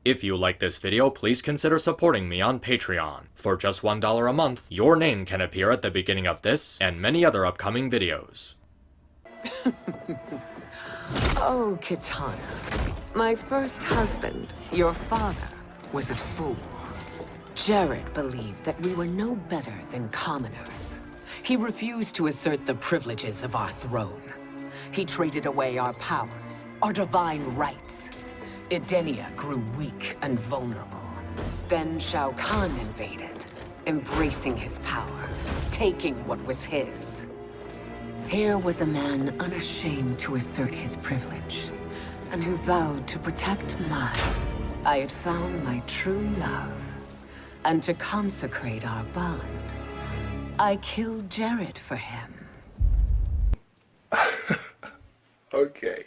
If you like this video, please consider supporting me on Patreon. For just $1 a month, your name can appear at the beginning of this and many other upcoming videos. Oh, Kitana. My first husband, your father, was a fool. Jared believed that we were no better than commoners. He refused to assert the privileges of our throne. He traded away our powers, our divine rights. Edenia grew weak and vulnerable. Then Shao Kahn invaded, embracing his power, taking what was his. Here was a man unashamed to assert his privilege, and who vowed to protect mine. I had found my true love, and to consecrate our bond, I killed Jared for him. Okay.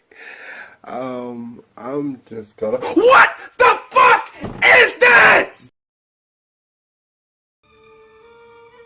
I'm just gonna— What the fuck is this?!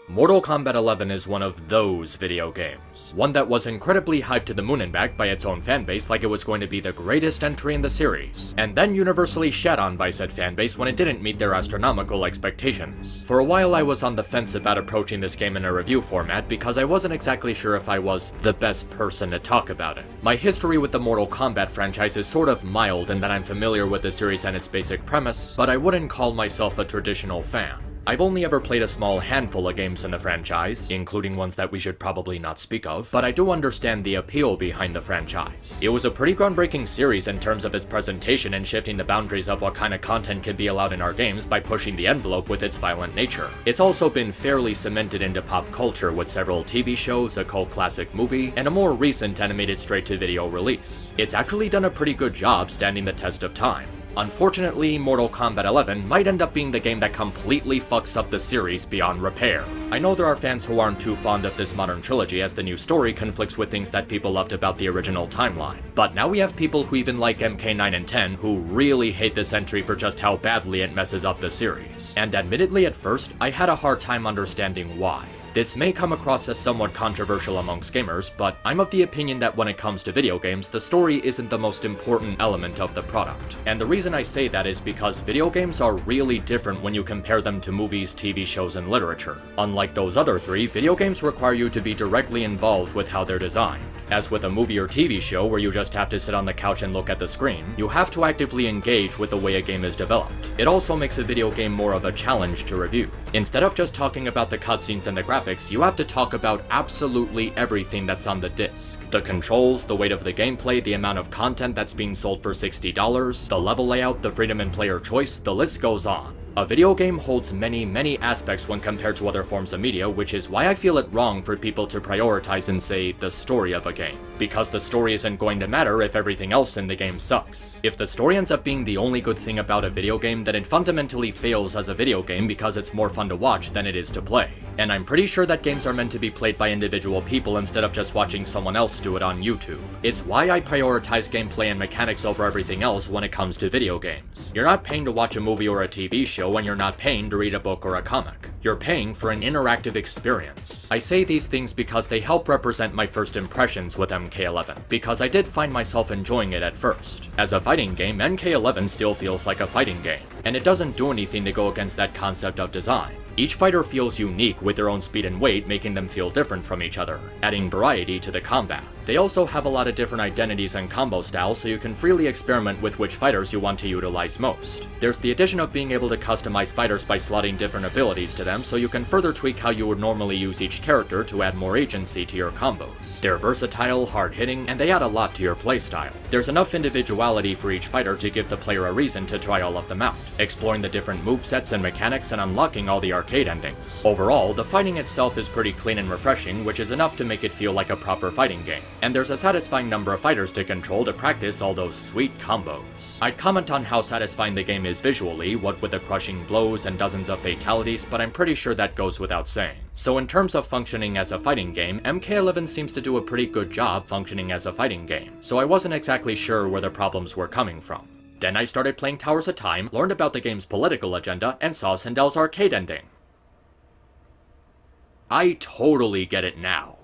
Mortal Kombat 11 is one of those video games. One that was incredibly hyped to the moon and back by its own fanbase like it was going to be the greatest entry in the series, and then universally shat on by said fanbase when it didn't meet their astronomical expectations. For a while I was on the fence about approaching this game in a review format because I wasn't exactly sure if I was the best person to talk about it. My history with the Mortal Kombat franchise is sort of mild in that I'm familiar with the series and its basic premise, but I wouldn't call myself a traditional fan. I've only ever played a small handful of games in the franchise, including ones that we should probably not speak of, but I do understand the appeal behind the franchise. It was a pretty groundbreaking series in terms of its presentation and shifting the boundaries of what kind of content can be allowed in our games by pushing the envelope with its violent nature. It's also been fairly cemented into pop culture with several TV shows, a cult classic movie, and a more recent animated straight-to-video release. It's actually done a pretty good job standing the test of time. Unfortunately, Mortal Kombat 11 might end up being the game that completely fucks up the series beyond repair. I know there are fans who aren't too fond of this modern trilogy as the new story conflicts with things that people loved about the original timeline. But now we have people who even like MK9 and 10 who really hate this entry for just how badly it messes up the series. And admittedly at first, I had a hard time understanding why. This may come across as somewhat controversial amongst gamers, but I'm of the opinion that when it comes to video games, the story isn't the most important element of the product. And the reason I say that is because video games are really different when you compare them to movies, TV shows, and literature. Unlike those other three, video games require you to be directly involved with how they're designed. As with a movie or TV show where you just have to sit on the couch and look at the screen, you have to actively engage with the way a game is developed. It also makes a video game more of a challenge to review. Instead of just talking about the cutscenes and the graphics, you have to talk about absolutely everything that's on the disc. The controls, the weight of the gameplay, the amount of content that's being sold for $60, the level layout, the freedom in player choice, the list goes on. A video game holds many aspects when compared to other forms of media, which is why I feel it wrong for people to prioritize and say the story of a game. Because the story isn't going to matter if everything else in the game sucks. If the story ends up being the only good thing about a video game, then it fundamentally fails as a video game because it's more fun to watch than it is to play. And I'm pretty sure that games are meant to be played by individual people instead of just watching someone else do it on YouTube. It's why I prioritize gameplay and mechanics over everything else when it comes to video games. You're not paying to watch a movie or a TV show when you're not paying to read a book or a comic. You're paying for an interactive experience. I say these things because they help represent my first impressions with MK11, because I did find myself enjoying it at first. As a fighting game, MK11 still feels like a fighting game, and it doesn't do anything to go against that concept of design. Each fighter feels unique with their own speed and weight, making them feel different from each other, adding variety to the combat. They also have a lot of different identities and combo styles, so you can freely experiment with which fighters you want to utilize most. There's the addition of being able to customize fighters by slotting different abilities to them, so you can further tweak how you would normally use each character to add more agency to your combos. They're versatile, hard-hitting, and they add a lot to your playstyle. There's enough individuality for each fighter to give the player a reason to try all of them out, exploring the different movesets and mechanics and unlocking all the arcade endings. Overall, the fighting itself is pretty clean and refreshing, which is enough to make it feel like a proper fighting game. And there's a satisfying number of fighters to control to practice all those sweet combos. I'd comment on how satisfying the game is visually, what with the crushing blows and dozens of fatalities, but I'm pretty sure that goes without saying. So in terms of functioning as a fighting game, MK11 seems to do a pretty good job functioning as a fighting game, so I wasn't exactly sure where the problems were coming from. Then I started playing Towers of Time, learned about the game's political agenda, and saw Sindel's arcade ending. I totally get it now.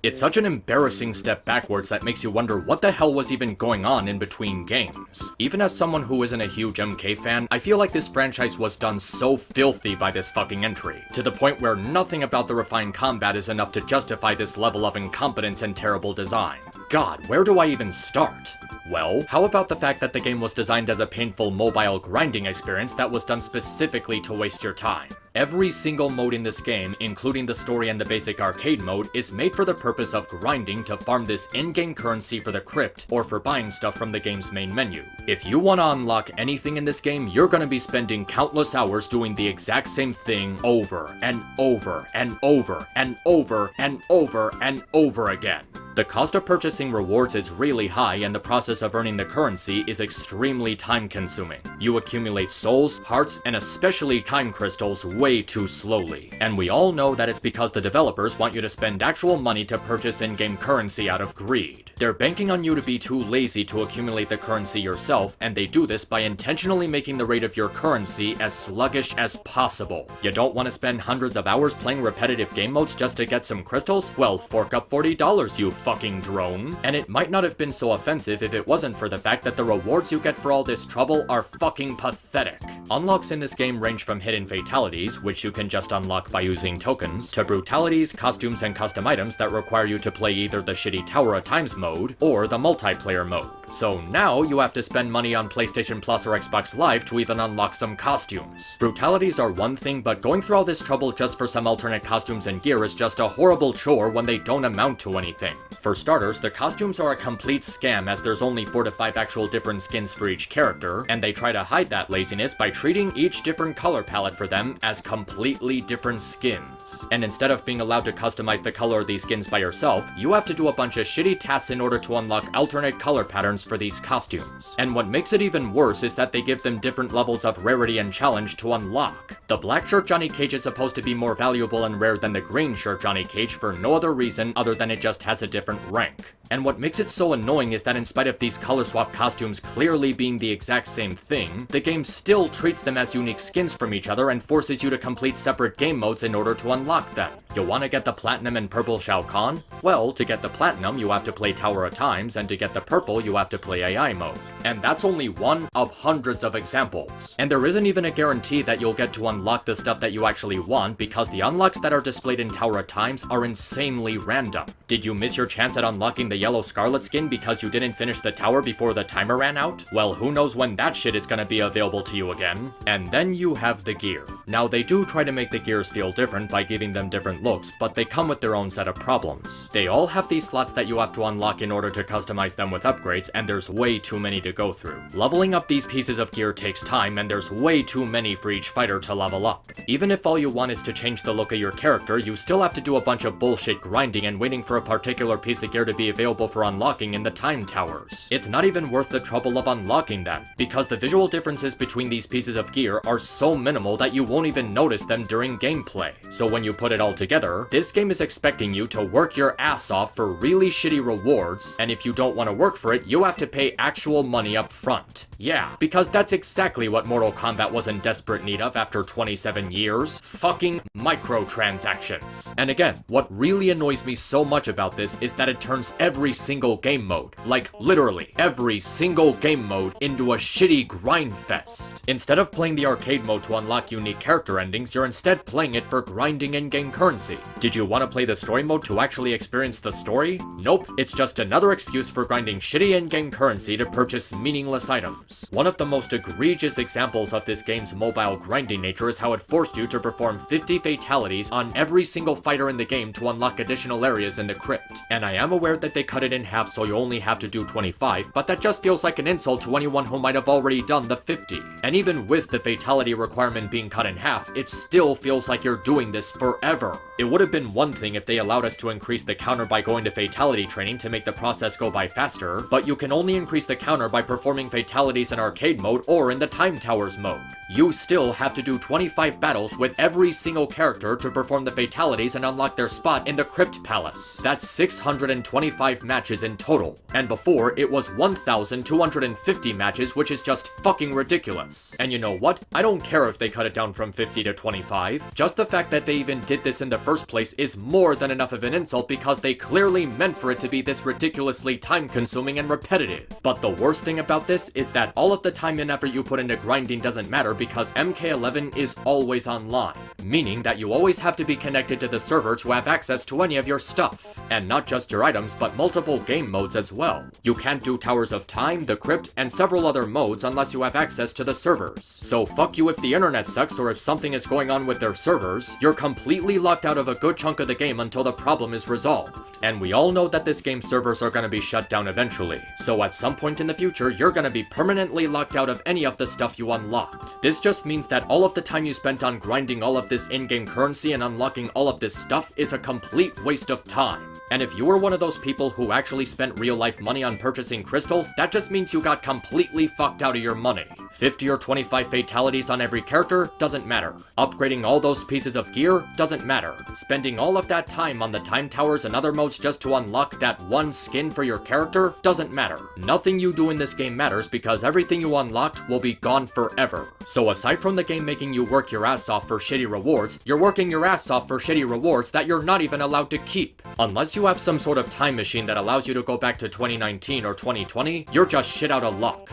It's such an embarrassing step backwards that makes you wonder what the hell was even going on in between games. Even as someone who isn't a huge MK fan, I feel like this franchise was done so filthy by this fucking entry, to the point where nothing about the refined combat is enough to justify this level of incompetence and terrible design. God, where do I even start? Well, how about the fact that the game was designed as a painful mobile grinding experience that was done specifically to waste your time? Every single mode in this game, including the story and the basic arcade mode, is made for the purpose of grinding to farm this in-game currency for the Krypt, or for buying stuff from the game's main menu. If you want to unlock anything in this game, you're gonna be spending countless hours doing the exact same thing over and over and over and over and over and over again. The cost of purchasing rewards is really high, and the process of earning the currency is extremely time-consuming. You accumulate souls, hearts, and especially time crystals way too slowly. And we all know that it's because the developers want you to spend actual money to purchase in-game currency out of greed. They're banking on you to be too lazy to accumulate the currency yourself, and they do this by intentionally making the rate of your currency as sluggish as possible. You don't want to spend hundreds of hours playing repetitive game modes just to get some crystals? Well, fork up $40, you fucking drone. And it might not have been so offensive if it wasn't for the fact that the rewards you get for all this trouble are fucking pathetic. Unlocks in this game range from hidden fatalities, which you can just unlock by using tokens, to brutalities, costumes, and custom items that require you to play either the shitty Tower of Times mode, or the multiplayer mode. So now you have to spend money on PlayStation Plus or Xbox Live to even unlock some costumes. Brutalities are one thing, but going through all this trouble just for some alternate costumes and gear is just a horrible chore when they don't amount to anything. For starters, the costumes are a complete scam, as there's only 4 to 5 actual different skins for each character, and they try to hide that laziness by treating each different color palette for them as completely different skins. And instead of being allowed to customize the color of these skins by yourself, you have to do a bunch of shitty tasks in order to unlock alternate color patterns for these costumes. And what makes it even worse is that they give them different levels of rarity and challenge to unlock. The black shirt Johnny Cage is supposed to be more valuable and rare than the green shirt Johnny Cage for no other reason other than it just has a different rank. And what makes it so annoying is that in spite of these color swap costumes clearly being the exact same thing, the game still treats them as unique skins from each other and forces you to complete separate game modes in order to unlock them. You want to get the platinum and purple Shao Kahn? Well, to get the platinum you have to play Tower of Times, and to get the purple you have to play AI mode. And that's only one of hundreds of examples. And there isn't even a guarantee that you'll get to unlock the stuff that you actually want, because the unlocks that are displayed in Tower of Times are insanely random. Did you miss your chance at unlocking the yellow Scarlet skin because you didn't finish the tower before the timer ran out? Well, who knows when that shit is gonna be available to you again. And then you have the gear. Now, they do try to make the gears feel different by giving them different looks, but they come with their own set of problems. They all have these slots that you have to unlock in order to customize them with upgrades, and there's way too many to go through. Leveling up these pieces of gear takes time, and there's way too many for each fighter to level up. Even if all you want is to change the look of your character, you still have to do a bunch of bullshit grinding and waiting for a particular piece of gear to be available for unlocking in the time towers. It's not even worth the trouble of unlocking them, because the visual differences between these pieces of gear are so minimal that you won't even notice them during gameplay. So when you put it all together, this game is expecting you to work your ass off for really shitty rewards, and if you don't want to work for it, you have to pay actual money up front. Yeah, because that's exactly what Mortal Kombat was in desperate need of after 27 years. Fucking microtransactions. And again, what really annoys me so much about this is that it turns every single game mode, like literally every single game mode, into a shitty grind fest. Instead of playing the arcade mode to unlock unique character endings, you're instead playing it for grinding in-game currency. Did you want to play the story mode to actually experience the story? Nope, it's just another excuse for grinding shitty in-game currency to purchase meaningless items. One of the most egregious examples of this game's mobile grinding nature is how it forced you to perform 50 fatalities on every single fighter in the game to unlock additional areas in the Krypt. And I am aware that they cut it in half so you only have to do 25, but that just feels like an insult to anyone who might have already done the 50. And even with the fatality requirement being cut in half, it still feels like you're doing this forever. It would have been one thing if they allowed us to increase the counter by going to fatality training to make the process go by faster, but you can only increase the counter by performing fatality fatalities in arcade mode or in the Time Towers mode. You still have to do 25 battles with every single character to perform the fatalities and unlock their spot in the Krypt Palace. That's 625 matches in total. And before, it was 1,250 matches, which is just fucking ridiculous. And you know what? I don't care if they cut it down from 50 to 25. Just the fact that they even did this in the first place is more than enough of an insult because they clearly meant for it to be this ridiculously time-consuming and repetitive. But the worst thing about this is that all of the time and effort you put into grinding doesn't matter because MK11 is always online, meaning that you always have to be connected to the server to have access to any of your stuff. And not just your items, but multiple game modes as well. You can't do Towers of Time, the Krypt, and several other modes unless you have access to the servers. So fuck you if the internet sucks or if something is going on with their servers, you're completely locked out of a good chunk of the game until the problem is resolved. And we all know that this game's servers are gonna be shut down eventually. So at some point in the future, you're gonna be permanently locked out of any of the stuff you unlocked. This just means that all of the time you spent on grinding all of this in-game currency and unlocking all of this stuff is a complete waste of time. And if you were one of those people who actually spent real-life money on purchasing crystals, that just means you got completely fucked out of your money. 50 or 25 fatalities on every character doesn't matter. Upgrading all those pieces of gear doesn't matter. Spending all of that time on the Time Towers and other modes just to unlock that one skin for your character doesn't matter. Nothing you do in this game matters because everything you unlocked will be gone forever. So aside from the game making you work your ass off for shitty rewards, you're working your ass off for shitty rewards that you're not even allowed to keep. Unless you have some sort of time machine that allows you to go back to 2019 or 2020, you're just shit out of luck.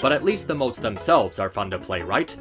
But at least the modes themselves are fun to play, right?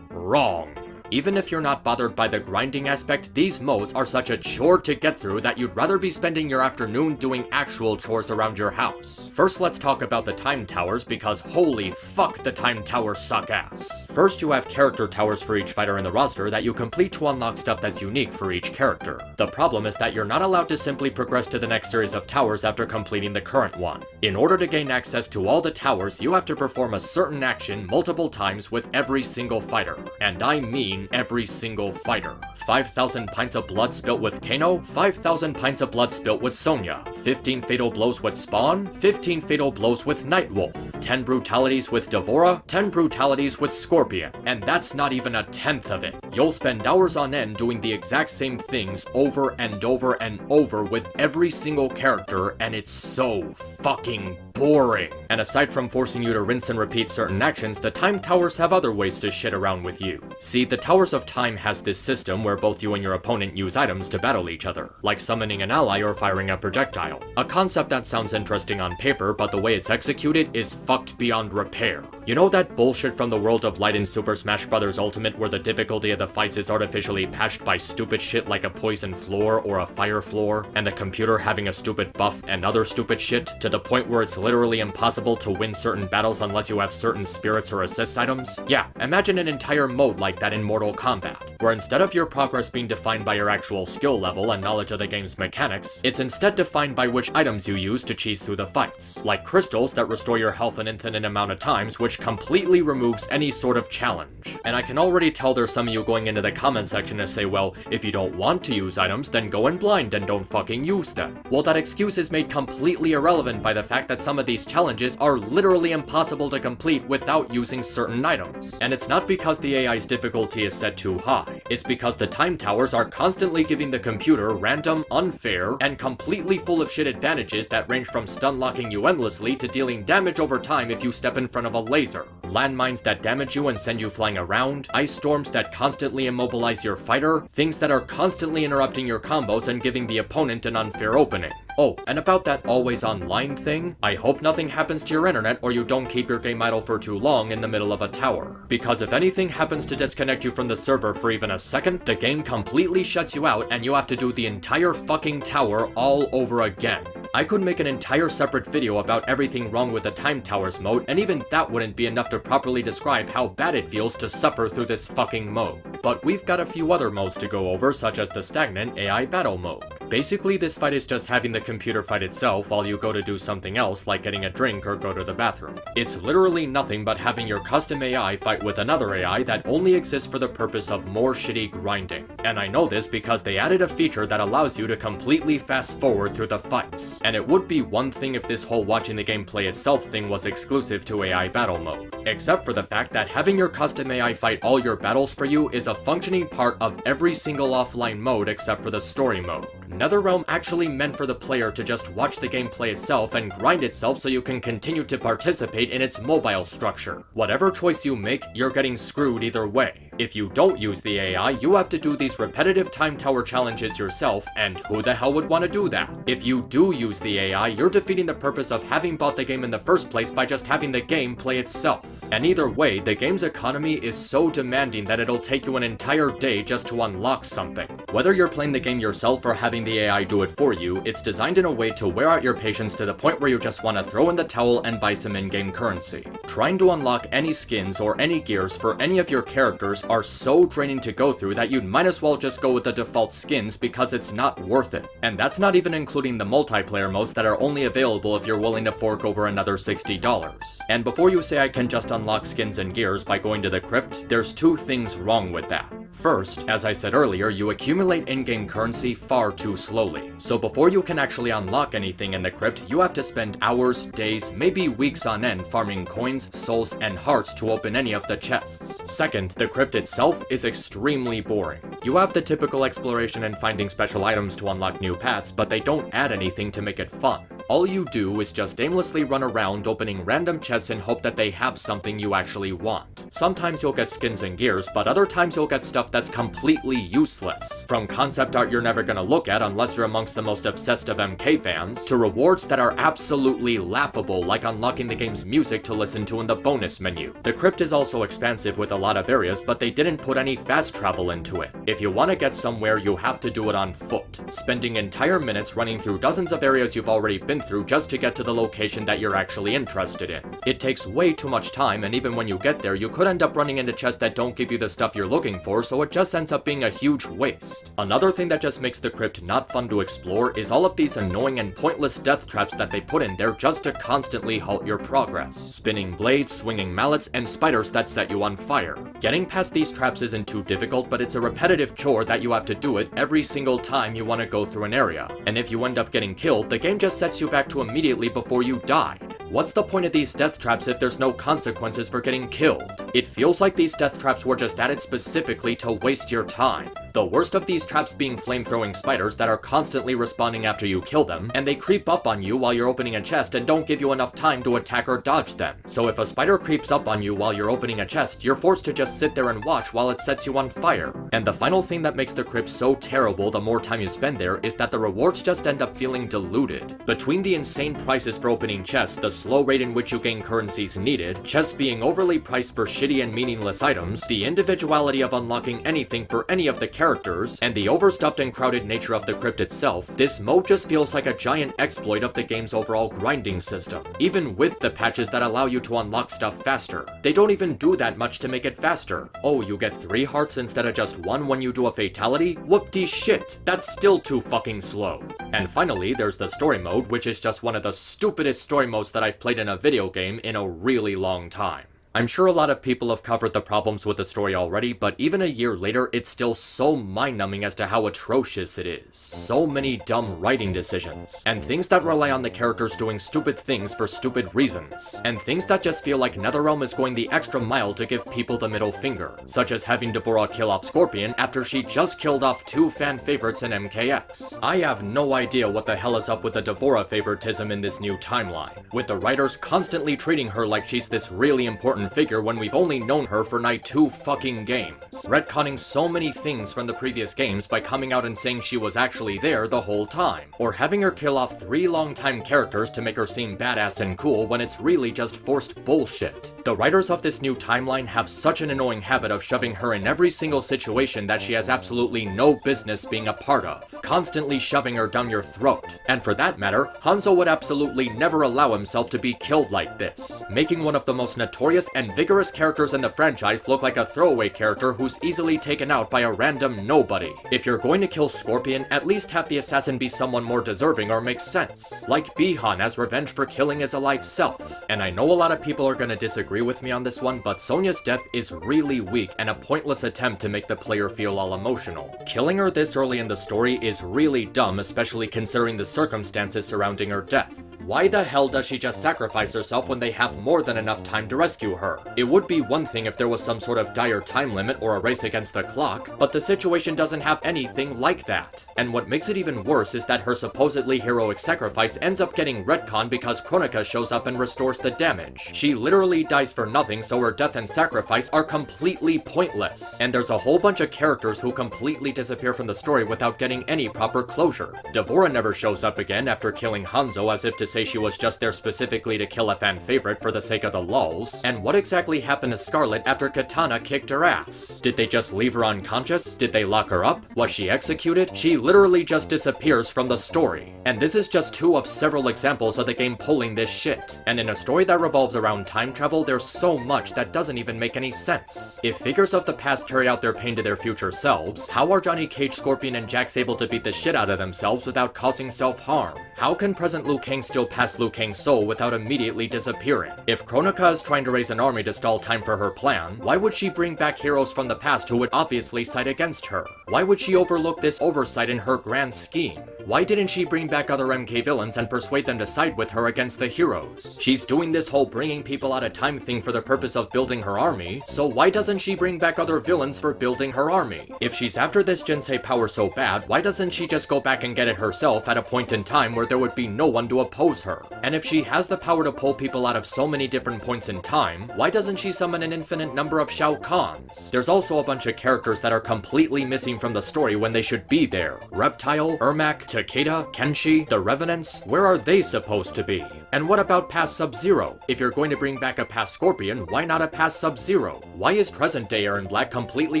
Wrong. Even if you're not bothered by the grinding aspect, these modes are such a chore to get through that you'd rather be spending your afternoon doing actual chores around your house. First, let's talk about the Time Towers because holy fuck, the Time Towers suck ass. First, you have character towers for each fighter in the roster that you complete to unlock stuff that's unique for each character. The problem is that you're not allowed to simply progress to the next series of towers after completing the current one. In order to gain access to all the towers, you have to perform a certain action multiple times with every single fighter. And I mean every single fighter. 5,000 pints of blood spilt with Kano, 5,000 pints of blood spilt with Sonya, 15 fatal blows with Spawn, 15 fatal blows with Nightwolf, 10 brutalities with Devora, 10 brutalities with Scorpion, and that's not even a tenth of it. You'll spend hours on end doing the exact same things over and over and over with every single character, and it's so fucking boring. And aside from forcing you to rinse and repeat certain actions, the Time Towers have other ways to shit around with you. See, the Towers of Time has this system where both you and your opponent use items to battle each other, like summoning an ally or firing a projectile. A concept that sounds interesting on paper, but the way it's executed is fucked beyond repair. You know that bullshit from the World of Light in Super Smash Bros. Ultimate where the difficulty of the fights is artificially patched by stupid shit like a poison floor or a fire floor, and the computer having a stupid buff and other stupid shit, to the point where it's literally impossible to win certain battles unless you have certain spirits or assist items? Yeah, imagine an entire mode like that in Mortal Kombat, where instead of your progress being defined by your actual skill level and knowledge of the game's mechanics, it's instead defined by which items you use to cheese through the fights, like crystals that restore your health an infinite amount of times, which completely removes any sort of challenge. And I can already tell there's some of you going into the comment section to say, well, if you don't want to use items, then go in blind and don't fucking use them. Well, that excuse is made completely irrelevant by the fact that some of these challenges are literally impossible to complete without using certain items. And it's not because the AI's difficulty is set too high, it's because the Time Towers are constantly giving the computer random, unfair, and completely full of shit advantages that range from stun locking you endlessly to dealing damage over time if you step in front of a laser, landmines that damage you and send you flying around, ice storms that constantly immobilize your fighter, things that are constantly interrupting your combos and giving the opponent an unfair opening. Oh, and about that always online thing, I hope nothing happens to your internet or you don't keep your game idle for too long in the middle of a tower. Because if anything happens to disconnect you from the server for even a second, the game completely shuts you out and you have to do the entire fucking tower all over again. I could make an entire separate video about everything wrong with the Time Towers mode, and even that wouldn't be enough to properly describe how bad it feels to suffer through this fucking mode. But we've got a few other modes to go over, such as the stagnant AI battle mode. Basically, this fight is just having the computer fight itself while you go to do something else like getting a drink or go to the bathroom. It's literally nothing but having your custom AI fight with another AI that only exists for the purpose of more shitty grinding. And I know this because they added a feature that allows you to completely fast forward through the fights. And it would be one thing if this whole watching the gameplay itself thing was exclusive to AI battle mode. Except for the fact that having your custom AI fight all your battles for you is a functioning part of every single offline mode except for the story mode. NetherRealm actually meant for the player to just watch the gameplay itself and grind itself so you can continue to participate in its mobile structure. Whatever choice you make, you're getting screwed either way. If you don't use the AI, you have to do these repetitive time tower challenges yourself, and who the hell would want to do that? If you do use the AI, you're defeating the purpose of having bought the game in the first place by just having the game play itself. And either way, the game's economy is so demanding that it'll take you an entire day just to unlock something. Whether you're playing the game yourself or having the AI do it for you, it's designed in a way to wear out your patience to the point where you just want to throw in the towel and buy some in-game currency. Trying to unlock any skins or any gears for any of your characters are so draining to go through that you'd might as well just go with the default skins because it's not worth it. And that's not even including the multiplayer modes that are only available if you're willing to fork over another $60. And before you say I can just unlock skins and gears by going to the Krypt, there's two things wrong with that. First, as I said earlier, you accumulate in-game currency far too slowly. So before you can actually unlock anything in the Krypt, you have to spend hours, days, maybe weeks on end farming coins, souls, and hearts to open any of the chests. Second, the Krypt itself is extremely boring. You have the typical exploration and finding special items to unlock new paths, but they don't add anything to make it fun. All you do is just aimlessly run around opening random chests and hope that they have something you actually want. Sometimes you'll get skins and gears, but other times you'll get stuff that's completely useless. From concept art you're never gonna look at unless you're amongst the most obsessed of MK fans, to rewards that are absolutely laughable like unlocking the game's music to listen to in the bonus menu. The Krypt is also expansive with a lot of areas, but they didn't put any fast travel into it. If you want to get somewhere, you have to do it on foot, spending entire minutes running through dozens of areas you've already been through just to get to the location that you're actually interested in. It takes way too much time, and even when you get there, you could end up running into chests that don't give you the stuff you're looking for, so it just ends up being a huge waste. Another thing that just makes the Krypt not fun to explore is all of these annoying and pointless death traps that they put in there just to constantly halt your progress. Spinning blades, swinging mallets, and spiders that set you on fire. Getting past these traps isn't too difficult, but it's a repetitive chore that you have to do it every single time you want to go through an area. And if you end up getting killed, the game just sets you back to immediately before you died. What's the point of these death traps if there's no consequences for getting killed? It feels like these death traps were just added specifically to waste your time. The worst of these traps being flame-throwing spiders that are constantly respawning after you kill them, and they creep up on you while you're opening a chest and don't give you enough time to attack or dodge them. So if a spider creeps up on you while you're opening a chest, you're forced to just sit there and watch while it sets you on fire. And the final thing that makes the Krypt so terrible the more time you spend there is that the rewards just end up feeling diluted. Between the insane prices for opening chests, the slow rate in which you gain currencies needed, chests being overly priced for shitty and meaningless items, the individuality of unlocking anything for any of the characters, and the overstuffed and crowded nature of the Krypt itself, this mode just feels like a giant exploit of the game's overall grinding system. Even with the patches that allow you to unlock stuff faster, they don't even do that much to make it faster. Oh, you get 3 hearts instead of just 1 when you do a fatality? Whoop-de shit, that's still too fucking slow. And finally, there's the story mode, which is just one of the stupidest story modes that I've played in a video game in a really long time. I'm sure a lot of people have covered the problems with the story already, but even a year later, it's still so mind-numbing as to how atrocious it is. So many dumb writing decisions, and things that rely on the characters doing stupid things for stupid reasons, and things that just feel like NetherRealm is going the extra mile to give people the middle finger, such as having Devora kill off Scorpion after she just killed off 2 fan favorites in MKX. I have no idea what the hell is up with the Devora favoritism in this new timeline, with the writers constantly treating her like she's this really important figure when we've only known her for 2 fucking games, retconning so many things from the previous games by coming out and saying she was actually there the whole time, or having her kill off 3 longtime characters to make her seem badass and cool when it's really just forced bullshit. The writers of this new timeline have such an annoying habit of shoving her in every single situation that she has absolutely no business being a part of, constantly shoving her down your throat. And for that matter, Hanzo would absolutely never allow himself to be killed like this, making one of the most notorious and vigorous characters in the franchise look like a throwaway character who's easily taken out by a random nobody. If you're going to kill Scorpion, at least have the assassin be someone more deserving or makes sense, like Bihan as revenge for killing his alive self. And I know a lot of people are gonna disagree with me on this one, but Sonya's death is really weak and a pointless attempt to make the player feel all emotional. Killing her this early in the story is really dumb, especially considering the circumstances surrounding her death. Why the hell does she just sacrifice herself when they have more than enough time to rescue her? It would be one thing if there was some sort of dire time limit or a race against the clock, but the situation doesn't have anything like that. And what makes it even worse is that her supposedly heroic sacrifice ends up getting retconned because Kronika shows up and restores the damage. She literally dies for nothing, so her death and sacrifice are completely pointless. And there's a whole bunch of characters who completely disappear from the story without getting any proper closure. Devora never shows up again after killing Hanzo as if to say she was just there specifically to kill a fan favorite for the sake of the lulz. And what exactly happened to Scarlet after Katana kicked her ass? Did they just leave her unconscious? Did they lock her up? Was she executed? She literally just disappears from the story. And this is just two of several examples of the game pulling this shit. And in a story that revolves around time travel, there's so much that doesn't even make any sense. If figures of the past carry out their pain to their future selves, how are Johnny Cage, Scorpion, and Jax able to beat the shit out of themselves without causing self-harm? How can present Liu Kang still pass Liu Kang's soul without immediately disappearing? If Kronika is trying to raise an army to stall time for her plan, why would she bring back heroes from the past who would obviously side against her? Why would she overlook this oversight in her grand scheme? Why didn't she bring back other MK villains and persuade them to side with her against the heroes? She's doing this whole bringing people out of time thing for the purpose of building her army, so why doesn't she bring back other villains for building her army? If she's after this Jinsei power so bad, why doesn't she just go back and get it herself at a point in time where there would be no one to oppose her? And if she has the power to pull people out of so many different points in time, why doesn't she summon an infinite number of Shao Kahns? There's also a bunch of characters that are completely missing from the story when they should be there. Reptile, Ermac, Takeda, Kenshi, the Revenants, where are they supposed to be? And what about past Sub-Zero? If you're going to bring back a past Scorpion, why not a past Sub-Zero? Why is present-day Eren Black completely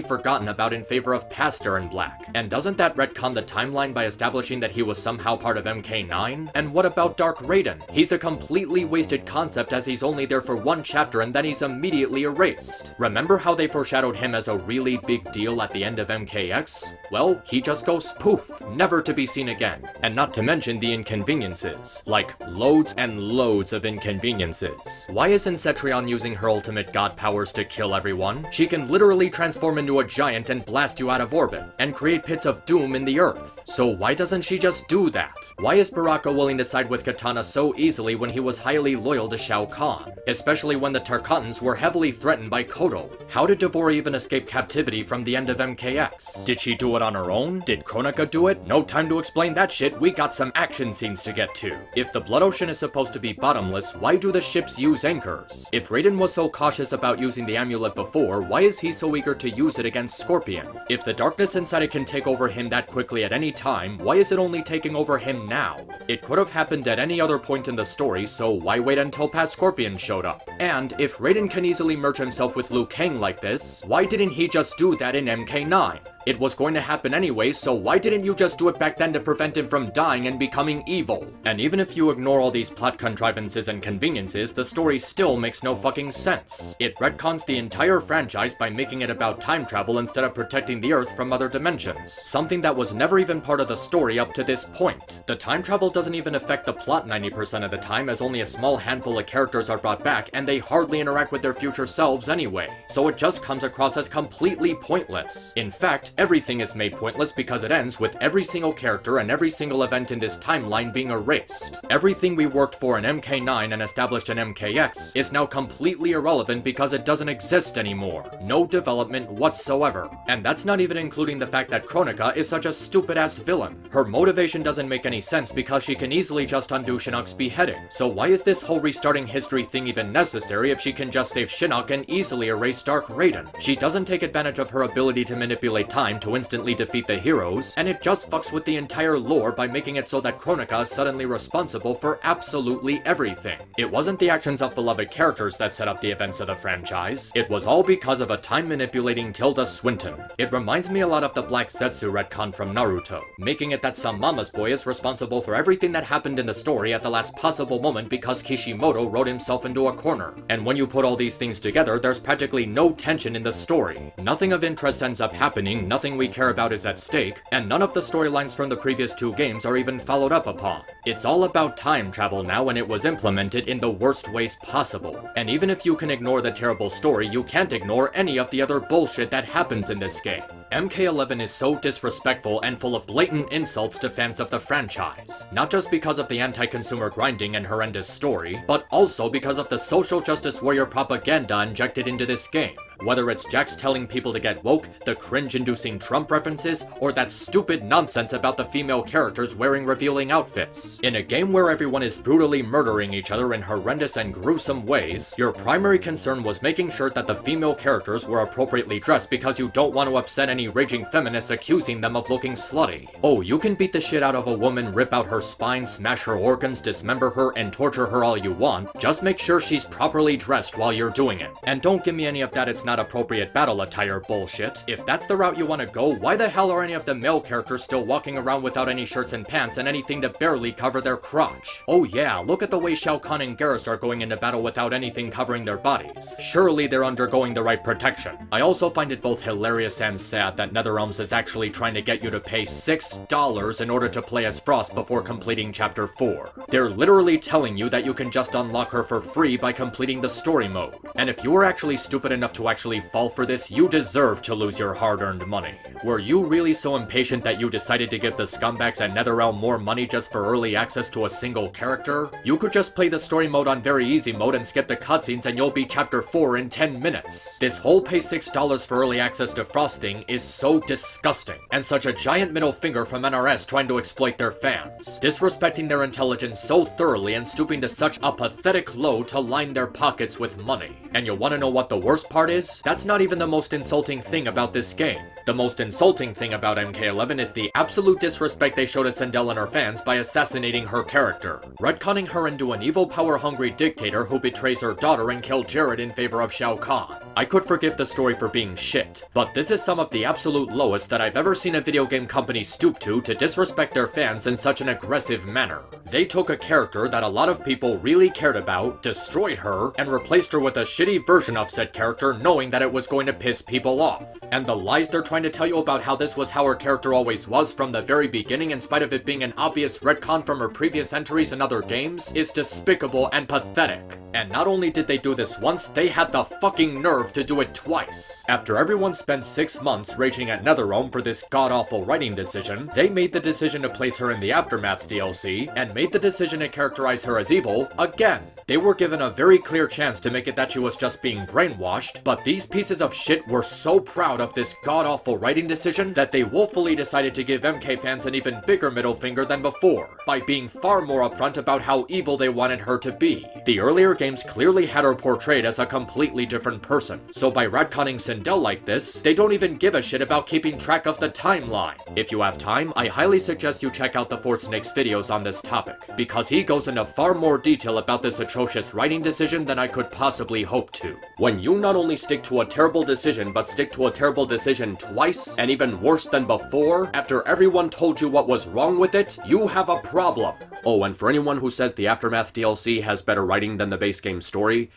forgotten about in favor of past Eren Black? And doesn't that retcon the timeline by establishing that he was somehow part of MK9? And what about Dark Raiden? He's a completely wasted concept as he's only there for one chapter and then he's immediately erased. Remember how they foreshadowed him as a really big deal at the end of MKX? Well, he just goes poof, never to be seen again. And not to mention the inconveniences. Like, loads and loads of inconveniences. Why isn't Cetrion using her ultimate god powers to kill everyone? She can literally transform into a giant and blast you out of orbit, and create pits of doom in the earth. So why doesn't she just do that? Why is Baraka willing to side with Katana so easily when he was highly loyal to Shao Kahn? Especially when the Tarkatans were heavily threatened by Kotal. How did Devora even escape captivity from the end of MKX? Did she do it on her own? Did Kronika do it? No time to explain that shit, we got some action scenes to get to. If the Blood Ocean is supposed to be bottomless, why do the ships use anchors? If Raiden was so cautious about using the amulet before, why is he so eager to use it against Scorpion? If the darkness inside it can take over him that quickly at any time, why is it only taking over him now? It could have happened at any other point in the story, so why wait until past Scorpion showed up? And if Raiden can easily merge himself with Liu Kang like this, why didn't he just do that in MK9? It was going to happen anyway, so why didn't you just do it back then to prevent him from dying and becoming evil? And even if you ignore all these plot contrivances and conveniences, the story still makes no fucking sense. It retcons the entire franchise by making it about time travel instead of protecting the Earth from other dimensions, something that was never even part of the story up to this point. The time travel doesn't even affect the plot 90% of the time, as only a small handful of characters are brought back and they hardly interact with their future selves anyway, so it just comes across as completely pointless. In fact, everything is made pointless because it ends with every single character and every single event in this timeline being erased. Everything we worked for in MK9 and established in MKX is now completely irrelevant because it doesn't exist anymore. No development whatsoever. And that's not even including the fact that Kronika is such a stupid-ass villain. Her motivation doesn't make any sense because she can easily just undo Shinnok's beheading. So why is this whole restarting history thing even necessary if she can just save Shinnok and easily erase Dark Raiden? She doesn't take advantage of her ability to manipulate time time to instantly defeat the heroes, and it just fucks with the entire lore by making it so that Kronika is suddenly responsible for absolutely everything. It wasn't the actions of beloved characters that set up the events of the franchise, it was all because of a time-manipulating Tilda Swinton. It reminds me a lot of the Black Zetsu retcon from Naruto, making it that some mama's boy is responsible for everything that happened in the story at the last possible moment because Kishimoto wrote himself into a corner. And when you put all these things together, there's practically no tension in the story. Nothing of interest ends up happening, nothing we care about is at stake, and none of the storylines from the previous two games are even followed up upon. It's all about time travel now, and it was implemented in the worst ways possible. And even if you can ignore the terrible story, you can't ignore any of the other bullshit that happens in this game. MK11 is so disrespectful and full of blatant insults to fans of the franchise. Not just because of the anti-consumer grinding and horrendous story, but also because of the social justice warrior propaganda injected into this game. Whether it's Jax telling people to get woke, the cringe-inducing Trump references, or that stupid nonsense about the female characters wearing revealing outfits. In a game where everyone is brutally murdering each other in horrendous and gruesome ways, your primary concern was making sure that the female characters were appropriately dressed because you don't want to upset any raging feminists accusing them of looking slutty. Oh, you can beat the shit out of a woman, rip out her spine, smash her organs, dismember her, and torture her all you want, just make sure she's properly dressed while you're doing it. And don't give me any of that it's not appropriate battle attire bullshit. If that's the route you want to go, why the hell are any of the male characters still walking around without any shirts and pants and anything to barely cover their crotch? Oh yeah, look at the way Shao Kahn and Garrus are going into battle without anything covering their bodies. Surely they're undergoing the right protection. I also find it both hilarious and sad that NetherRealms is actually trying to get you to pay $6 in order to play as Frost before completing Chapter 4. They're literally telling you that you can just unlock her for free by completing the story mode. And if you were actually stupid enough to actually fall for this, you deserve to lose your hard-earned money. Were you really so impatient that you decided to give the scumbags at NetherRealm more money just for early access to a single character? You could just play the story mode on very easy mode and skip the cutscenes and you'll beat Chapter 4 in 10 minutes. This whole pay $6 for early access to Frost thing is so disgusting, and such a giant middle finger from NRS trying to exploit their fans, disrespecting their intelligence so thoroughly and stooping to such a pathetic low to line their pockets with money. And you wanna know what the worst part is? That's not even the most insulting thing about this game. The most insulting thing about MK11 is the absolute disrespect they showed to Sindel and her fans by assassinating her character, retconning her into an evil power-hungry dictator who betrays her daughter and killed Jared in favor of Shao Kahn. I could forgive the story for being shit, but this is some of the absolute lowest that I've ever seen a video game company stoop to disrespect their fans in such an aggressive manner. They took a character that a lot of people really cared about, destroyed her, and replaced her with a shitty version of said character knowing that it was going to piss people off. And the lies they're trying to tell you about how this was how her character always was from the very beginning in spite of it being an obvious retcon from her previous entries in other games is despicable and pathetic. And not only did they do this once, they had the fucking nerve to do it twice. After everyone spent 6 months raging at NetherRealm for this god-awful writing decision, they made the decision to place her in the Aftermath DLC, and made the decision to characterize her as evil again. They were given a very clear chance to make it that she was just being brainwashed, but these pieces of shit were so proud of this god-awful writing decision that they woefully decided to give MK fans an even bigger middle finger than before, by being far more upfront about how evil they wanted her to be. The earlier games clearly had her portrayed as a completely different person, so by retconning Sindel like this, they don't even give a shit about keeping track of the timeline. If you have time, I highly suggest you check out the Fort Snake's videos on this topic, because he goes into far more detail about this atrocious writing decision than I could possibly hope to. When you not only stick to a terrible decision, but stick to a terrible decision twice, and even worse than before, after everyone told you what was wrong with it, you have a problem. Oh, and for anyone who says the Aftermath DLC has better writing than the base game story,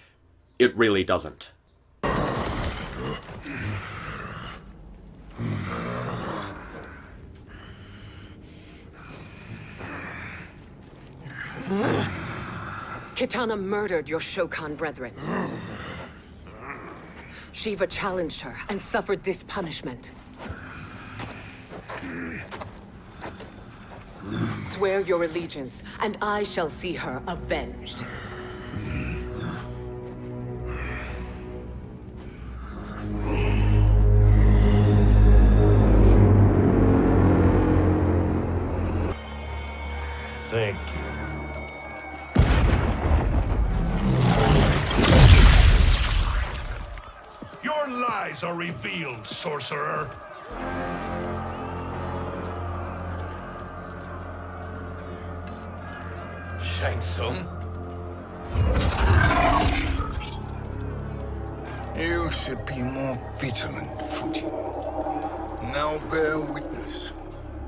it really doesn't. Kitana murdered your Shokan brethren. Shiva challenged her and suffered this punishment. Swear your allegiance, and I shall see her avenged. Thank you. Your lies are revealed, sorcerer. Shang Tsung? You should be more vigilant, Fujin. Now bear witness.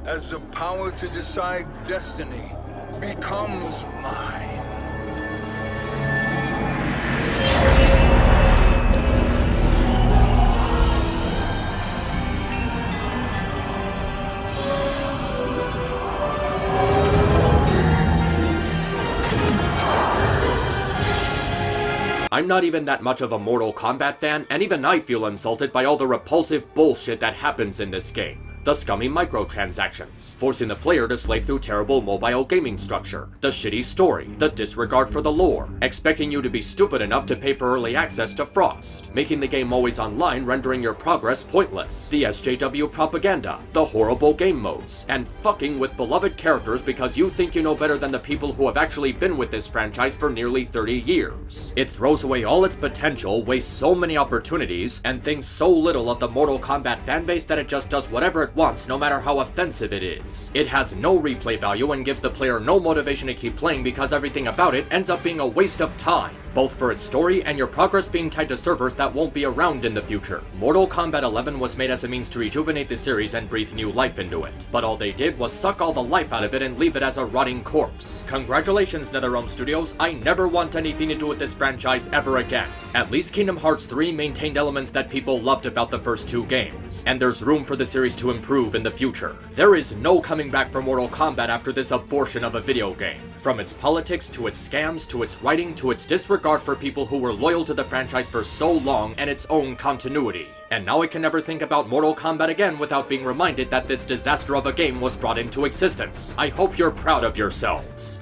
As the power to decide destiny becomes mine. I'm not even that much of a Mortal Kombat fan, and even I feel insulted by all the repulsive bullshit that happens in this game. The scummy microtransactions, forcing the player to slave through terrible mobile gaming structure, the shitty story, the disregard for the lore, expecting you to be stupid enough to pay for early access to Frost, making the game always online, rendering your progress pointless, the SJW propaganda, the horrible game modes, and fucking with beloved characters because you think you know better than the people who have actually been with this franchise for nearly 30 years. It throws away all its potential, wastes so many opportunities, and thinks so little of the Mortal Kombat fanbase that it just does whatever it wants, no matter how offensive it is. It has no replay value and gives the player no motivation to keep playing because everything about it ends up being a waste of time, both for its story and your progress being tied to servers that won't be around in the future. Mortal Kombat 11 was made as a means to rejuvenate the series and breathe new life into it, but all they did was suck all the life out of it and leave it as a rotting corpse. Congratulations, NetherRealm Studios, I never want anything to do with this franchise ever again. At least Kingdom Hearts 3 maintained elements that people loved about the first two games, and there's room for the series to improve in the future. There is no coming back for Mortal Kombat after this abortion of a video game. From its politics, to its scams, to its writing, to its disregard for people who were loyal to the franchise for so long and its own continuity. And now I can never think about Mortal Kombat again without being reminded that this disaster of a game was brought into existence. I hope you're proud of yourselves.